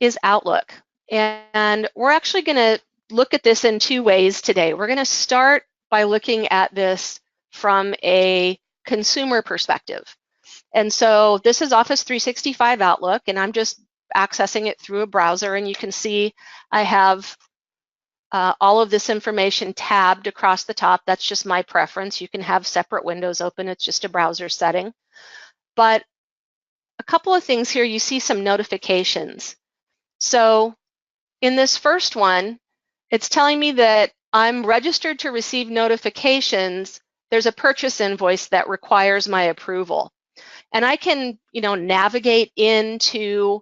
is Outlook. And we're actually going to look at this in two ways today. We're going to start by looking at this from a consumer perspective. And so this is Office 365 Outlook, and I'm just accessing it through a browser, and you can see I have all of this information tabbed across the top. That's just my preference. You can have separate windows open. It's just a browser setting. But a couple of things here, you see some notifications. So in this first one, it's telling me that I'm registered to receive notifications. There's a purchase invoice that requires my approval. And I can, navigate into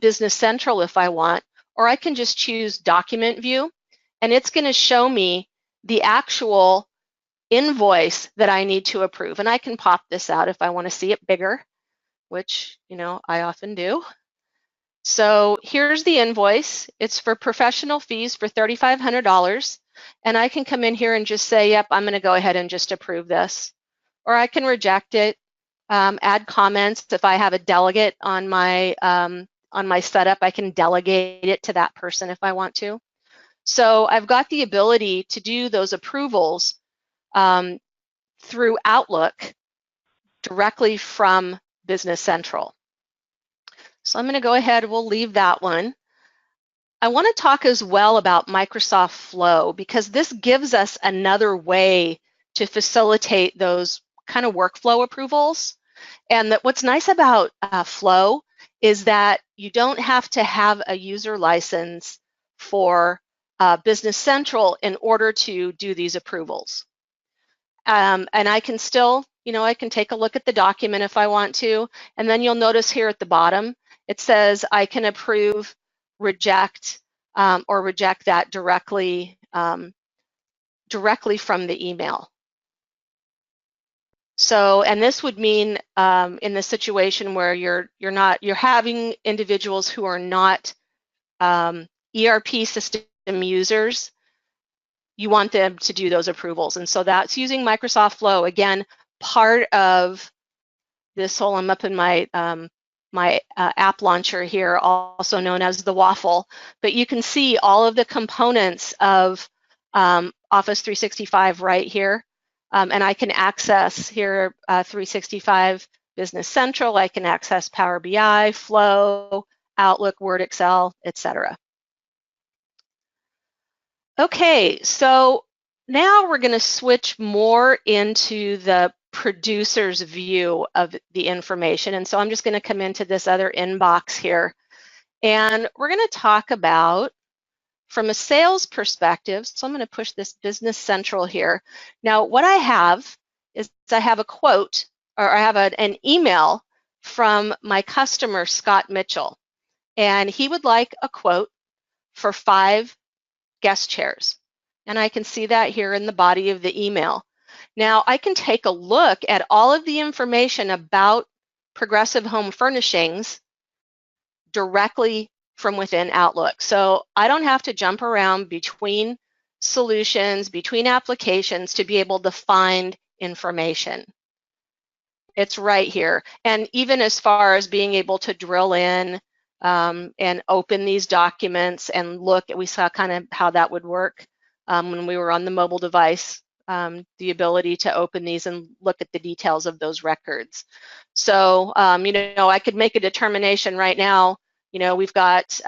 Business Central if I want, or I can just choose Document View, and it's going to show me the actual invoice that I need to approve. And I can pop this out if I want to see it bigger, which, I often do. So here's the invoice. It's for professional fees for $3,500. And I can come in here and just say, yep, I'm going to go ahead and just approve this. Or I can reject it, add comments. If I have a delegate on my setup, I can delegate it to that person if I want to. So I've got the ability to do those approvals through Outlook directly from Business Central. So I'm going to go ahead, we'll leave that one. I want to talk as well about Microsoft Flow, because this gives us another way to facilitate those kind of workflow approvals. And what's nice about Flow is that you don't have to have a user license for Business Central in order to do these approvals. And I can still, I can take a look at the document if I want to, and then you'll notice here at the bottom, it says I can approve, reject, or reject that directly from the email. So, and this would mean in the situation where you're having individuals who are not ERP system users, you want them to do those approvals. And so that's using Microsoft Flow. Again, part of this whole, I'm up in my my app launcher here, also known as the waffle, but you can see all of the components of Office 365 right here. And I can access here 365 Business Central. I can access Power BI, Flow, Outlook, Word, Excel, etc. Okay, so now we're going to switch more into the producer's view of the information. And so I'm just going to come into this other inbox here. And we're going to talk about, from a sales perspective, so I'm going to push this Business Central here. Now, what I have is I have a quote, or I have an email from my customer, Scott Mitchell. And he would like a quote for 5 guest chairs. And I can see that here in the body of the email. Now, I can take a look at all of the information about Progressive Home Furnishings directly from within Outlook. So I don't have to jump around between solutions, between applications to be able to find information. It's right here. And even as far as being able to drill in and open these documents and look, we saw kind of how that would work when we were on the mobile device, the ability to open these and look at the details of those records. So, I could make a determination right now. We've got